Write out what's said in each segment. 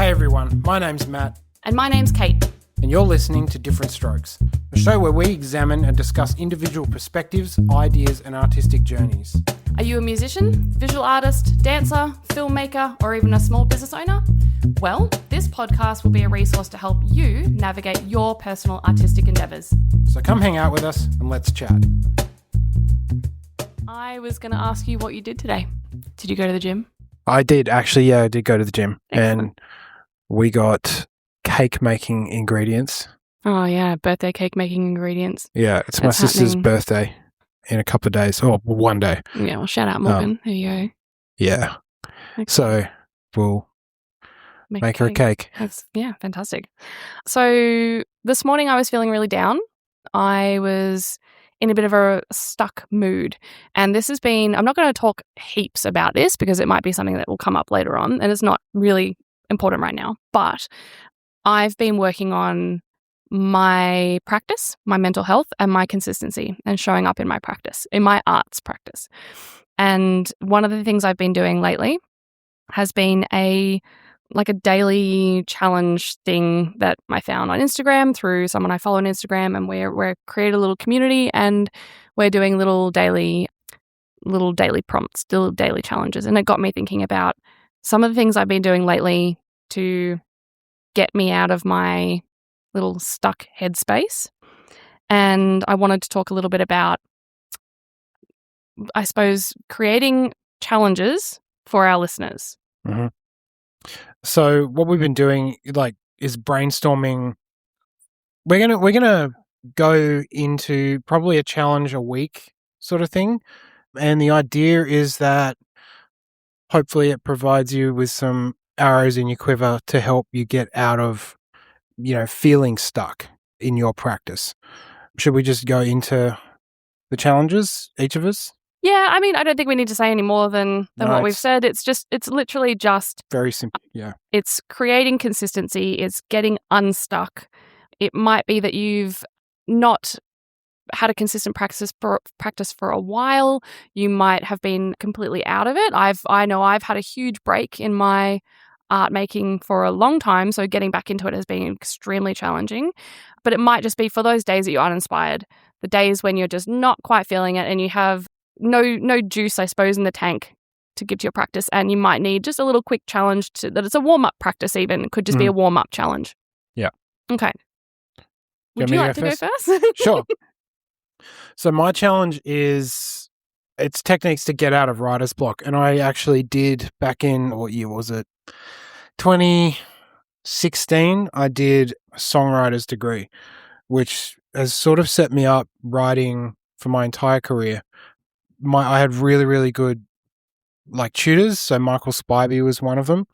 Hey everyone, my name's Matt. And my name's Cait. And you're listening to Different Strokes, a show where we examine and discuss individual perspectives, ideas and artistic journeys. Are you a musician, visual artist, dancer, filmmaker, or even a small business owner? Well, this podcast will be a resource to help you navigate your personal artistic endeavours. So come hang out with us and let's chat. I was going to ask you what you did today. Did you go to the gym? I did actually, I did go to the gym. Excellent. And we got cake making ingredients. Oh yeah, birthday cake making ingredients. Yeah, it's my sister's birthday in a couple of days, or one day. Yeah, well shout out Morgan. There you go. Yeah. Excellent. So we'll make her a cake. Yeah, fantastic. So this morning I was feeling really down. I was in a bit of a stuck mood. And this has been, I'm not going to talk heaps about this because it might be something that will come up later on and it's not really important right now. But I've been working on my practice, my mental health and my consistency and showing up in my practice, in my arts practice. And one of the things I've been doing lately has been a daily challenge thing that I found on Instagram through someone I follow on Instagram, and we're created a little community and we're doing little daily prompts, little daily challenges. And it got me thinking about some of the things I've been doing lately to get me out of my little stuck headspace. And I wanted to talk a little bit about, I suppose, creating challenges for our listeners. Mm-hmm. So what we've been doing, is brainstorming. We're gonna go into probably a challenge a week sort of thing, and the idea is that hopefully it provides you with some arrows in your quiver to help you get out of, feeling stuck in your practice. Should we just go into the challenges, each of us? Yeah, I mean, I don't think we need to say any more than what we've said. It's literally just very simple. Yeah. It's creating consistency. It's getting unstuck. It might be that you've not had a consistent practice for a while. You might have been completely out of it. I know I've had a huge break in my art making for a long time, so getting back into it has been extremely challenging. But it might just be for those days that you're uninspired, the days when you're just not quite feeling it and you have no juice, I suppose, in the tank to give to your practice, and you might need just a little quick challenge that it's a warm-up practice even. It could just be a warm-up challenge. Yeah. Okay. Would you like to go first? Sure. So my challenge is, it's techniques to get out of writer's block. And I actually did back in, what year was it? 2016, I did a songwriter's degree, which has sort of set me up writing for my entire career. I had really, really good tutors. So Michael Spivey was one of them.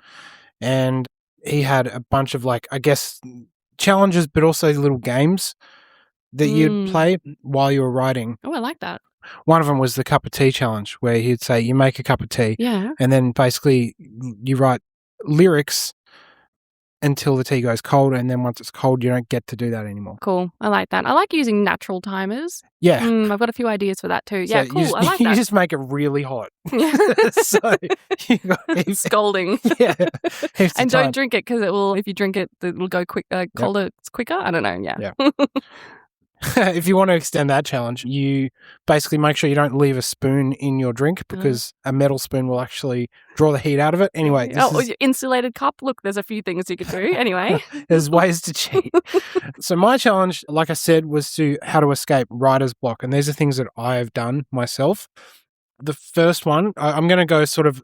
And he had a bunch of challenges, but also little games that you'd play while you were writing. Oh, I like that. One of them was the cup of tea challenge, where he'd say, you make a cup of tea. Yeah. And then basically you write lyrics until the tea goes cold, and then once it's cold, you don't get to do that anymore. Cool. I like that. I like using natural timers. Yeah. I've got a few ideas for that too. Yeah, So cool. I like that. You just make it really hot. So you got Scalding. Yeah. And don't drink it because if you drink it, it'll go colder quicker. I don't know. Yeah. If you want to extend that challenge, you basically make sure you don't leave a spoon in your drink, because a metal spoon will actually draw the heat out of it. Anyway. Your insulated cup. Look, there's a few things you could do. Anyway. There's ways to cheat. So my challenge, like I said, was how to escape writer's block. And these are things that I have done myself. The first one, I'm going to go sort of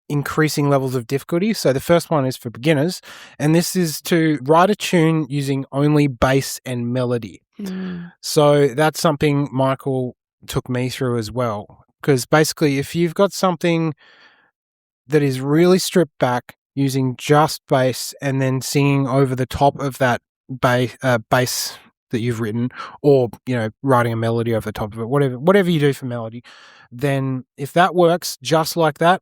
increasing levels of difficulty. So the first one is for beginners, and this is to write a tune using only bass and melody. So that's something Michael took me through as well, because basically if you've got something that is really stripped back using just bass and then singing over the top of that bass that you've written, or writing a melody over the top of it, whatever you do for melody, then if that works just like that,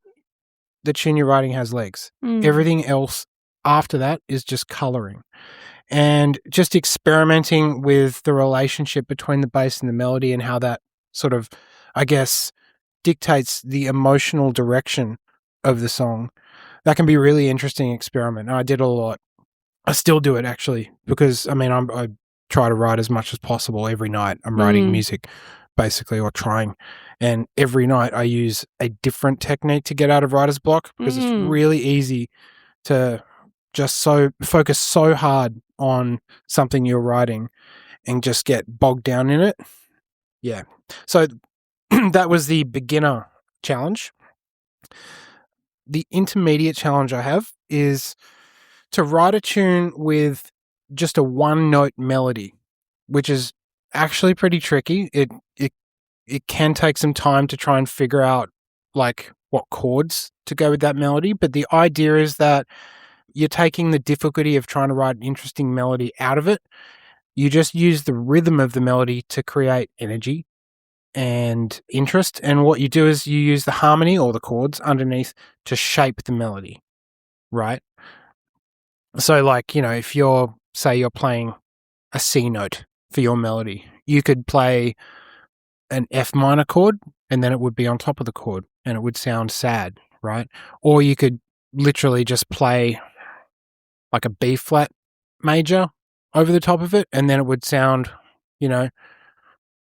the tune you're writing has legs. Everything else after that is just coloring. And just experimenting with the relationship between the bass and the melody, and how that sort of, I guess, dictates the emotional direction of the song. that can be a really interesting experiment. And I did a lot. I still do it actually because I try to write as much as possible every night. I'm writing music basically, or trying, and every night I use a different technique to get out of writer's block because it's really easy to just focus so hard on something you're writing and just get bogged down in it. Yeah. So that was the beginner challenge. The intermediate challenge I have is to write a tune with just a one-note melody, which is actually pretty tricky. It can take some time to try and figure out like what chords to go with that melody, but the idea is that you're taking the difficulty of trying to write an interesting melody out of it. You just use the rhythm of the melody to create energy and interest, and what you do is you use the harmony or the chords underneath to shape the melody, right? So like, if you're playing a C note for your melody, you could play an F minor chord and then it would be on top of the chord and it would sound sad, right? Or you could literally just play like a B flat major over the top of it and then it would sound,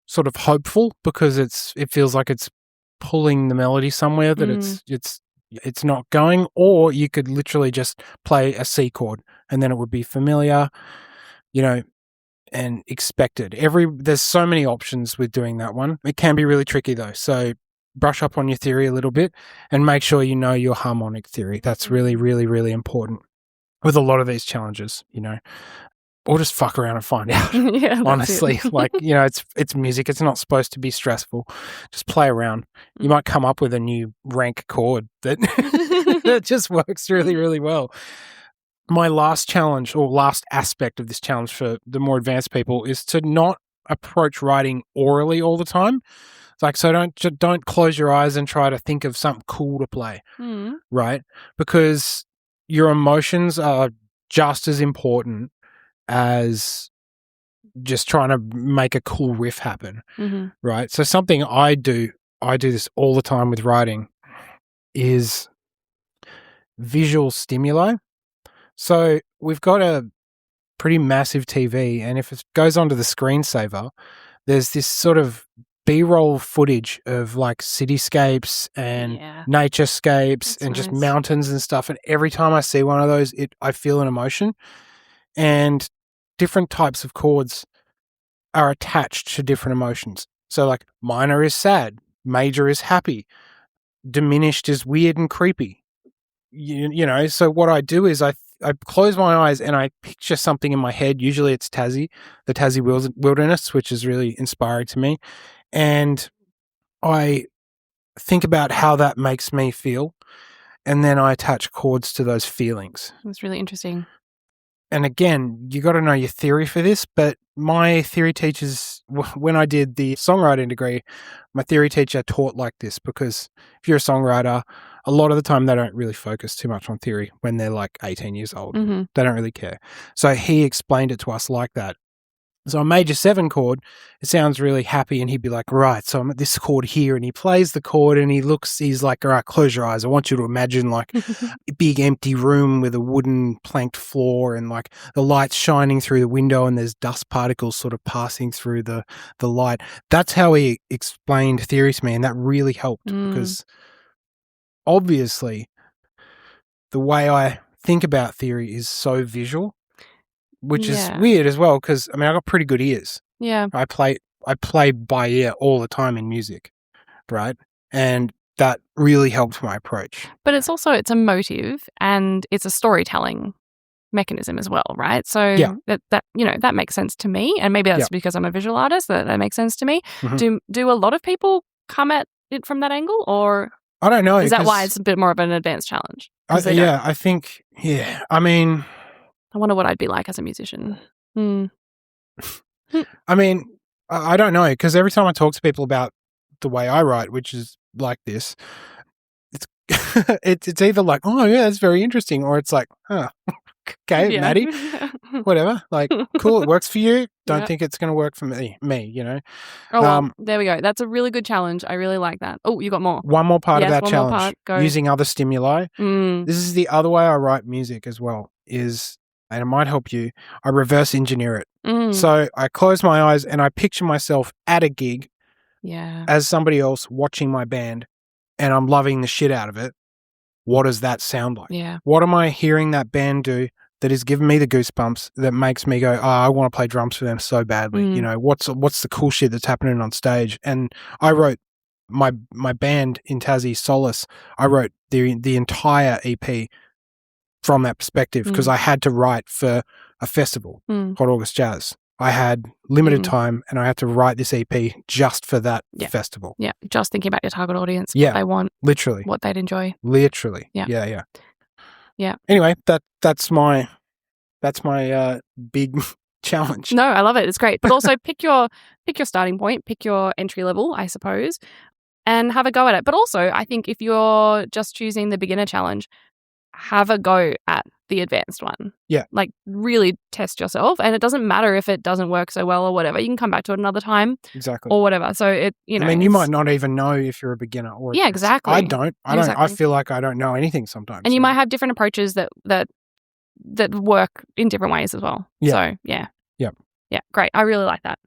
sort of hopeful because it feels like it's pulling the melody somewhere that it's not going. Or you could literally just play a C chord and then it would be familiar, and expected. There's so many options with doing that one. It can be really tricky though. So brush up on your theory a little bit and make sure you know your harmonic theory. That's really, really, really important with a lot of these challenges, or just fuck around and find out. Yeah, honestly, it's music. It's not supposed to be stressful. Just play around. You might come up with a new rank chord that that just works really, really well. My last challenge or last aspect of this challenge for the more advanced people is to not approach writing orally all the time. So don't close your eyes and try to think of something cool to play, right? Because your emotions are just as important as just trying to make a cool riff happen, right? So something I do this all the time with writing is visual stimuli. So we've got a pretty massive TV, and if it goes onto the screensaver, there's this sort of B-roll footage of like cityscapes and naturescapes and just mountains and stuff. And every time I see one of those, I feel an emotion. And different types of chords are attached to different emotions. So like minor is sad, major is happy, diminished is weird and creepy. So what I do is I close my eyes and I picture something in my head. Usually it's the Tassie wilderness, which is really inspiring to me. And I think about how that makes me feel. And then I attach chords to those feelings. That's really interesting. And again, you got to know your theory for this, but my theory teachers, when I did the songwriting degree, my theory teacher taught like this, because if you're a songwriter, a lot of the time they don't really focus too much on theory when they're like 18 years old. They don't really care. So he explained it to us like that. So a major 7 chord, it sounds really happy, and he'd be like, right, so I'm at this chord here, and he plays the chord and he's like, all right, close your eyes. I want you to imagine like a big empty room with a wooden planked floor and like the light's shining through the window and there's dust particles sort of passing through the light. That's how he explained theory to me, and that really helped because obviously the way I think about theory is so visual, which is weird as well because, I got pretty good ears. Yeah. I play by ear all the time in music, right? And that really helped my approach. But it's a motive and it's a storytelling mechanism as well, right? So that makes sense to me, and maybe that's because I'm a visual artist that makes sense to me. Do a lot of people come at it from that angle, or I don't know. Is that why it's a bit more of an advanced challenge? I think. I wonder what I'd be like as a musician. I don't know, because every time I talk to people about the way I write, which is like this, it's it's either like, oh yeah, that's very interesting, or it's like, okay, Maddie, whatever, like, cool, it works for you, don't Yep. think it's going to work for me, you know. Oh, well, there we go. That's a really good challenge. I really like that. Oh, you got more. One more part of Yes, that one more challenge, part. Go. using other stimuli. Mm. This is the other way I write music as well, is, and it might help you, I reverse engineer it. Mm. So I close my eyes and I picture myself at a gig Yeah. as somebody else watching my band, and I'm loving the shit out of it. What does that sound like? Yeah. What am I hearing that band do that is giving me the goosebumps, that makes me go, oh, I want to play drums for them so badly. Mm. You know, what's the cool shit that's happening on stage? And I wrote my band in Tassie, Solace, I wrote the entire EP from that perspective, because I had to write for a festival, Hot August Jazz. I had limited time and I had to write this EP just for that festival. Yeah. Just thinking about your target audience, Yeah. what they want, Literally. what they'd enjoy. Literally. Yeah. Yeah. Yeah. Anyway, that's my big challenge. No, I love it. It's great. But also pick your starting point, pick your entry level, I suppose, and have a go at it. But also, I think if you're just choosing the beginner challenge, have a go at the advanced one. Yeah. Like, really test yourself. And it doesn't matter if it doesn't work so well or whatever. You can come back to it another time. Exactly. Or whatever. So it, you know. I mean, you might not even know if you're a beginner or yeah, exactly. I don't. I feel like I don't know anything sometimes. And you might have different approaches that work in different ways as well. Yeah. So yeah. Yeah. Yeah. Great. I really like that.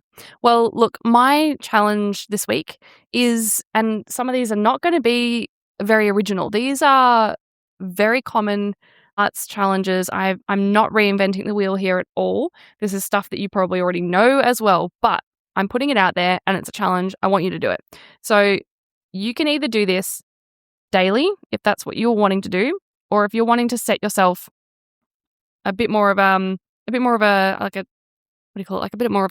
Well, look, my challenge this week is, and some of these are not going to be very original. These are very common arts challenges. I'm not reinventing the wheel here at all. This is stuff that you probably already know as well, but I'm putting it out there and it's a challenge. I want you to do it. So you can either do this daily, if that's what you're wanting to do, or if you're wanting to set yourself a bit more of a bit more of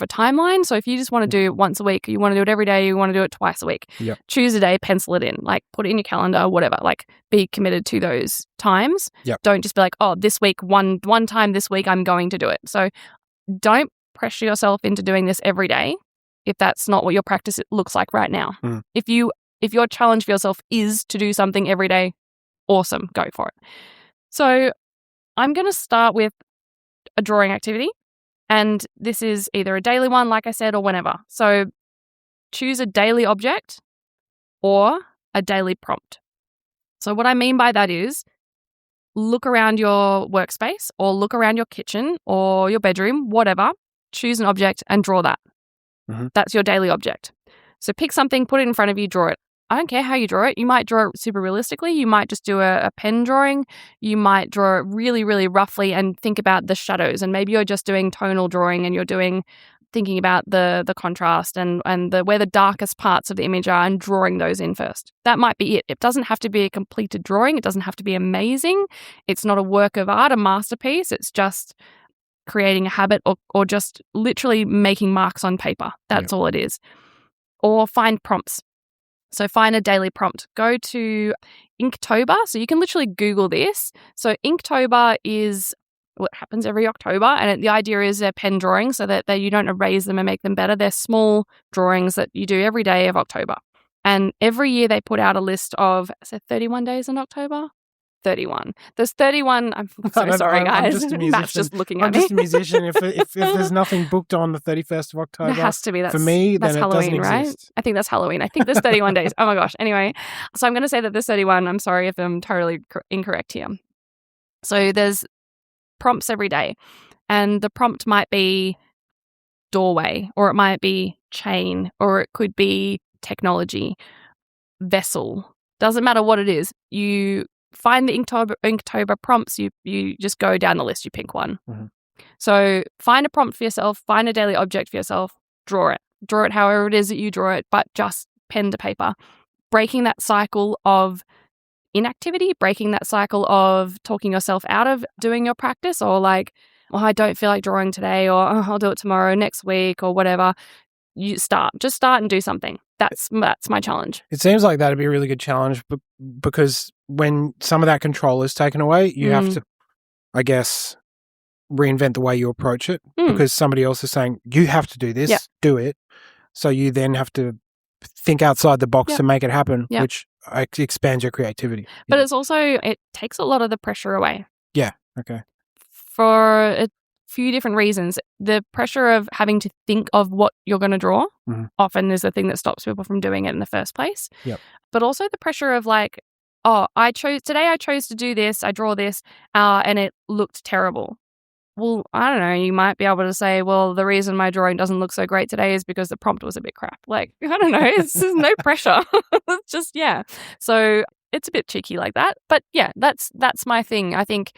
a timeline. So if you just want to do it once a week, you want to do it every day, you want to do it twice a week, choose a day, pencil it in, like put it in your calendar, whatever, like be committed to those times. Don't just be like, oh, this week, one time this week, I'm going to do it. So don't pressure yourself into doing this every day if that's not what your practice looks like right now. If your challenge for yourself is to do something every day, awesome, go for it. So I'm going to start with a drawing activity. And this is either a daily one, like I said, or whenever. So choose a daily object or a daily prompt. So what I mean by that is look around your workspace or look around your kitchen or your bedroom, whatever. Choose an object and draw that. That's your daily object. So pick something, put it in front of you, draw it. I don't care how you draw it. You might draw it super realistically. You might just do a pen drawing. You might draw it really, really roughly and think about the shadows. And maybe you're just doing tonal drawing and you're thinking about the contrast and where the darkest parts of the image are and drawing those in first. That might be it. It doesn't have to be a completed drawing. It doesn't have to be amazing. It's not a work of art, a masterpiece. It's just creating a habit or just literally making marks on paper. That's all it is. Or find prompts. So find a daily prompt. Go to Inktober. So you can literally Google this. So Inktober is what happens every October. And the idea is they're pen drawings so that you don't erase them and make them better. They're small drawings that you do every day of October. And every year they put out a list of, is it 31 days in October? 31. There's 31. I'm so sorry, guys. Matt's just looking at me. I'm just a musician. If there's nothing booked on the 31st of October, there has to be. For me, then it Halloween, doesn't right? exist. I think that's Halloween. I think there's 31 days. Oh my gosh. Anyway, so I'm going to say that there's 31. I'm sorry if I'm totally incorrect here. So there's prompts every day. And the prompt might be doorway, or it might be chain, or it could be technology, vessel. Doesn't matter what it is. You find the Inktober prompts, you just go down the list, you pick one. So find a prompt for yourself, find a daily object for yourself, draw it however it is that you draw it, but just pen to paper. Breaking that cycle of inactivity, breaking that cycle of talking yourself out of doing your practice, or like, well, I don't feel like drawing today, or oh, I'll do it tomorrow, next week, or whatever. Just start and do something. That's my challenge. It seems like that'd be a really good challenge, because when some of that control is taken away, you have to, I guess, reinvent the way you approach it, because somebody else is saying, you have to do this, do it. So you then have to think outside the box to make it happen, which expands your creativity. But it's also, it takes a lot of the pressure away. Yeah. Okay. For few different reasons. The pressure of having to think of what you're going to draw often is the thing that stops people from doing it in the first place. Yep. But also the pressure of like, oh, I chose to do this, I draw this, and it looked terrible. Well, I don't know, you might be able to say, well, the reason my drawing doesn't look so great today is because the prompt was a bit crap. Like, I don't know, there's no pressure. It's just, yeah. So it's a bit cheeky like that. But yeah, that's my thing. I think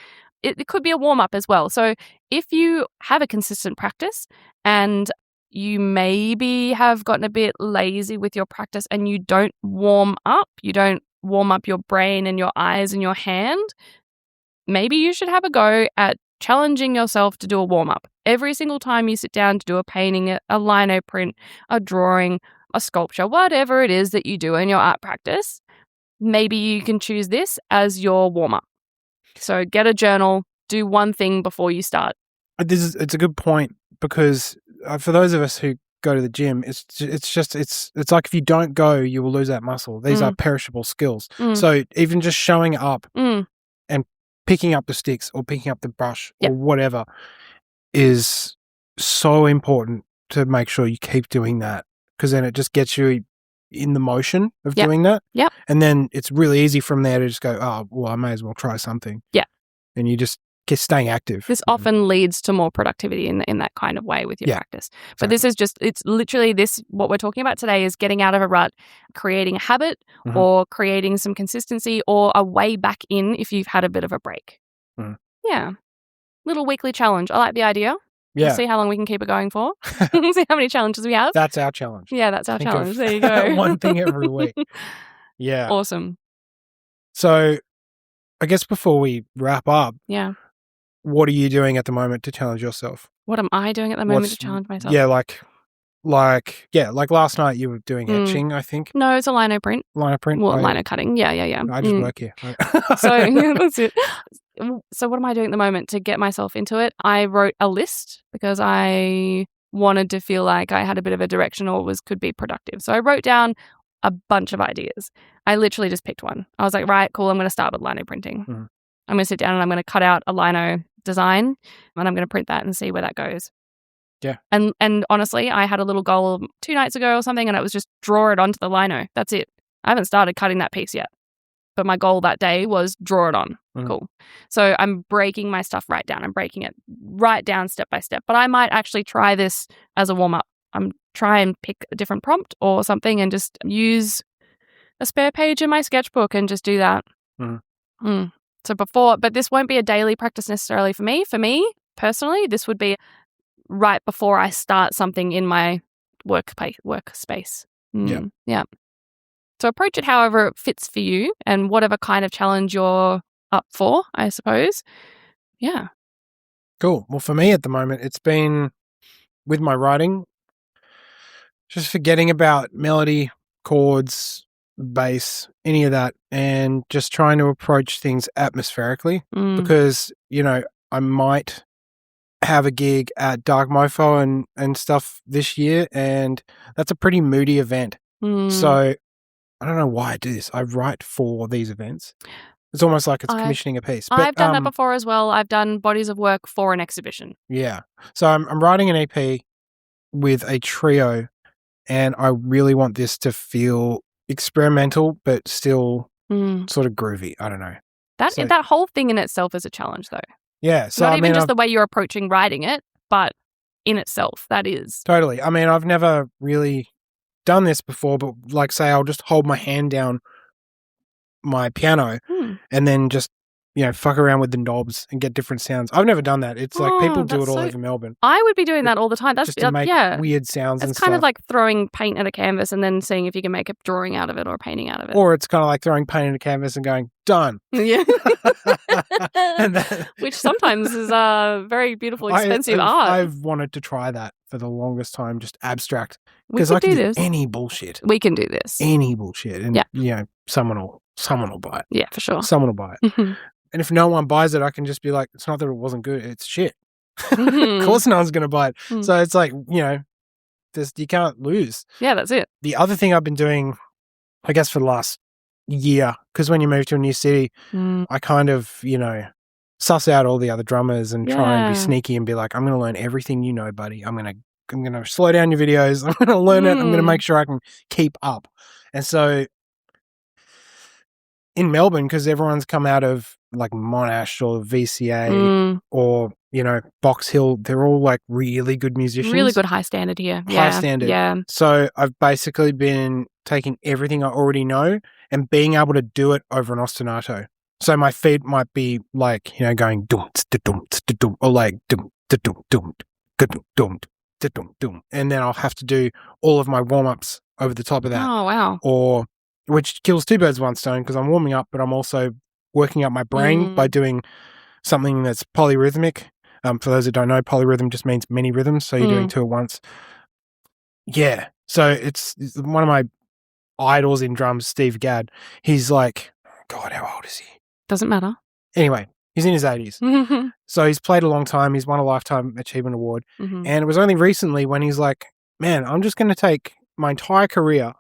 it could be a warm-up as well. So if you have a consistent practice and you maybe have gotten a bit lazy with your practice and you don't warm up your brain and your eyes and your hand, maybe you should have a go at challenging yourself to do a warm-up. Every single time you sit down to do a painting, a lino print, a drawing, a sculpture, whatever it is that you do in your art practice, maybe you can choose this as your warm-up. So get a journal, do one thing before you start. It's a good point because for those of us who go to the gym, it's like if you don't go, you will lose that muscle. These are perishable skills. So even just showing up and picking up the sticks or picking up the brush or whatever is so important to make sure you keep doing that, because then it just gets you in the motion of doing that. Yep. And then it's really easy from there to just go, oh, well, I may as well try something. Yeah. And you just get staying active. This often leads to more productivity in that kind of way with your practice. But this is just, it's literally this, what we're talking about today is getting out of a rut, creating a habit or creating some consistency or a way back in if you've had a bit of a break. Yeah. Little weekly challenge. I like the idea. Yeah. We'll see how long we can keep it going for. See how many challenges we have. That's our challenge. Yeah, that's our challenge. There you go. One thing every week. Yeah. Awesome. So I guess before we wrap up, what are you doing at the moment to challenge yourself? What am I doing at the moment to challenge myself? Yeah, like last night you were doing etching, I think. No, it's a lino print. Lino print? Well, lino cutting. Yeah. I just work here. So yeah, that's it. So what am I doing at the moment to get myself into it? I wrote a list because I wanted to feel like I had a bit of a direction or could be productive. So I wrote down a bunch of ideas. I literally just picked one. I was like, right, cool, I'm going to start with lino printing. I'm going to sit down and I'm going to cut out a lino design and I'm going to print that and see where that goes. Yeah. And honestly, I had a little goal 2 nights ago or something and it was just draw it onto the lino. That's it. I haven't started cutting that piece yet. But my goal that day was draw it on. Cool. So I'm breaking my stuff right down. I'm breaking it right down step by step. But I might actually try this as a warm-up. I'm try and pick a different prompt or something and just use a spare page in my sketchbook and just do that. So but this won't be a daily practice necessarily for me. For me, personally, this would be right before I start something in my workspace. Yeah. So approach it however it fits for you and whatever kind of challenge you're up for, I suppose. Yeah. Cool. Well, for me at the moment, it's been with my writing, just forgetting about melody, chords, bass, any of that, and just trying to approach things atmospherically because, I might have a gig at Dark Mofo and stuff this year, and that's a pretty moody event. So I don't know why I do this. I write for these events. It's almost like it's commissioning a piece. But, I've done that before as well. I've done bodies of work for an exhibition. Yeah. So I'm writing an EP with a trio, and I really want this to feel experimental, but still sort of groovy. I don't know. That whole thing in itself is a challenge, though. Yeah. So not even just the way you're approaching writing it, but in itself, that is. Totally. I mean, I've never really done this before, but like say I'll just hold my hand down my piano and then just fuck around with the knobs and get different sounds. I've never done that. It's like people do it all over Melbourne. I would be doing that all the time. That's just to make weird sounds. It's kind of like throwing paint at a canvas and then seeing if you can make a drawing out of it or a painting out of it. Or it's kind of like throwing paint at a canvas and going, done. Yeah. Which sometimes is very beautiful, expensive art. I've wanted to try that for the longest time, just abstract. Because I can do any bullshit. We can do this. Any bullshit. And, someone will buy it. Yeah, for sure. Someone will buy it. And if no one buys it, I can just be like, it's not that it wasn't good, it's shit. Of course no one's going to buy it. So it's like, you can't lose. Yeah, that's it. The other thing I've been doing, I guess for the last year, because when you move to a new city, I kind of, suss out all the other drummers and try and be Yeah. sneaky and be like, I'm going to learn everything you know, buddy. I'm going to slow down your videos. I'm going to learn it. I'm going to make sure I can keep up. And so in Melbourne, because everyone's come out of like Monash or VCA or, you know, Box Hill, they're all like really good musicians. Really good high standard here. High standard. Yeah. So I've basically been taking everything I already know and being able to do it over an ostinato. So my feet might be like, you know, going dum dum dum, or like dum dum dum dum dum, and then I'll have to do all of my warm ups over the top of that. Oh wow! Or which kills two birds with one stone, because I'm warming up, but I'm also working up my brain by doing something that's polyrhythmic. For those that don't know, polyrhythm just means many rhythms, so you're doing two at once. Yeah, so it's one of my idols in drums, Steve Gadd. He's like, God, how old is he? Doesn't matter. Anyway, he's in his 80s. So he's played a long time. He's won a Lifetime Achievement Award. And it was only recently when he's like, man, I'm just going to take my entire career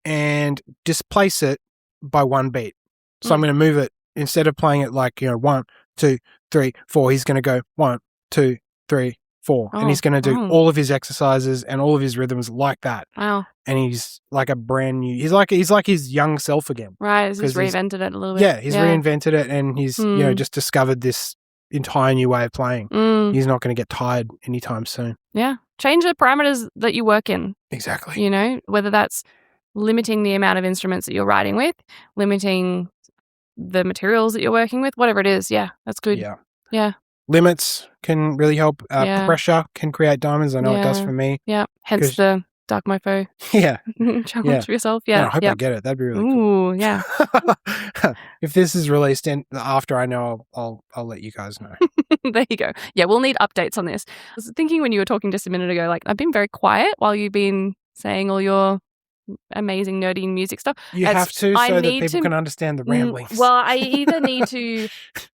and displace it by one beat. So I'm going to move it, instead of playing it like, you know, 1, 2, 3, 4, he's going to go 1, 2, 3, 4. And he's going to do all of his exercises and all of his rhythms like that. Wow. And he's like a brand new, he's like his young self again. Right. He's reinvented it a little bit. Yeah, he's reinvented it, and he's, you know, just discovered this entire new way of playing. He's not going to get tired anytime soon. Yeah. Change the parameters that you work in. Exactly. You know, whether that's limiting the amount of instruments that you're writing with, limiting the materials that you're working with, whatever it is. Yeah, that's good. Yeah. Limits can really help. Pressure can create diamonds. I know it does for me. Yeah. Hence the Dark Mofo challenge for yourself. Yeah. Man, I hope I get it. That'd be really cool. Ooh, yeah. If this is released after I know, I'll let you guys know. There you go. Yeah, we'll need updates on this. I was thinking when you were talking just a minute ago, like, I've been very quiet while you've been saying all your amazing nerdy music stuff. You have to, so that people can understand the ramblings. Well, I either need to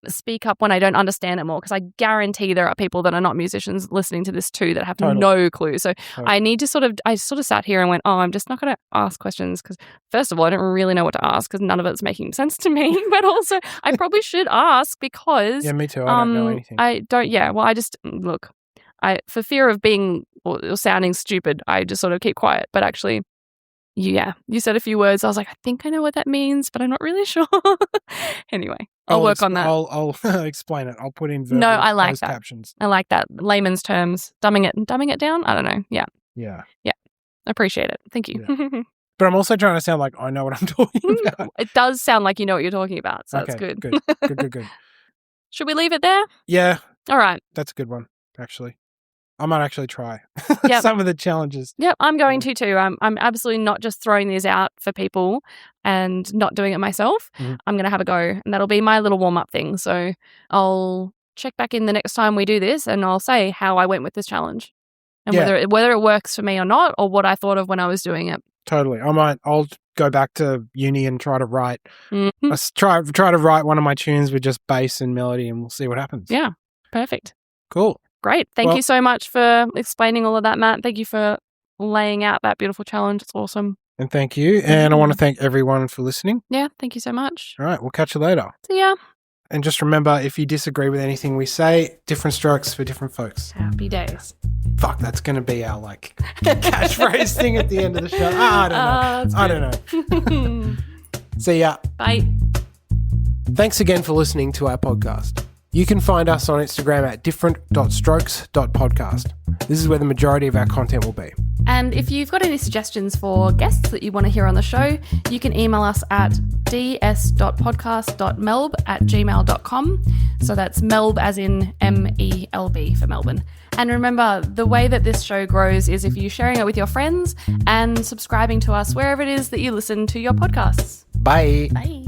speak up when I don't understand it more, because I guarantee there are people that are not musicians listening to this too that have no clue. So I need to I sat here and went, oh, I'm just not going to ask questions, because first of all, I don't really know what to ask because none of it's making sense to me. But also, I probably should ask because me too. I don't know anything. I don't. Yeah. Well, I just look. For fear of being or sounding stupid, I just sort of keep quiet. But actually, yeah, you said a few words. I was like, I think I know what that means, but I'm not really sure. Anyway, I'll work on that. I'll explain it. I'll put in verbal I like that. Captions. I like that. Layman's terms. Dumbing it down? I don't know. Yeah. Yeah. Yeah. Appreciate it. Thank you. Yeah. But I'm also trying to sound like I know what I'm talking about. It does sound like you know what you're talking about, so okay, that's good. Good. Should we leave it there? Yeah. All right. That's a good one, actually. I might actually try Yep. some of the challenges. Yep, I'm going to too. I'm absolutely not just throwing these out for people and not doing it myself. I'm going to have a go, and that'll be my little warm-up thing. So I'll check back in the next time we do this, and I'll say how I went with this challenge and whether it works for me or not, or what I thought of when I was doing it. Totally. I'll go back to uni and try to write. Try to write one of my tunes with just bass and melody, and we'll see what happens. Yeah, perfect. Cool. Great. Thank you so much for explaining all of that, Matt. Thank you for laying out that beautiful challenge. It's awesome. And thank you. And I want to thank everyone for listening. Yeah, thank you so much. All right, we'll catch you later. See ya. And just remember, if you disagree with anything we say, different strokes for different folks. Happy days. Fuck, that's going to be our catchphrase thing at the end of the show. I don't know. See ya. Bye. Thanks again for listening to our podcast. You can find us on Instagram at different.strokes.podcast. This is where the majority of our content will be. And if you've got any suggestions for guests that you want to hear on the show, you can email us at ds.podcast.melb@gmail.com. So that's Melb as in MELB for Melbourne. And remember, the way that this show grows is if you're sharing it with your friends and subscribing to us wherever it is that you listen to your podcasts. Bye. Bye.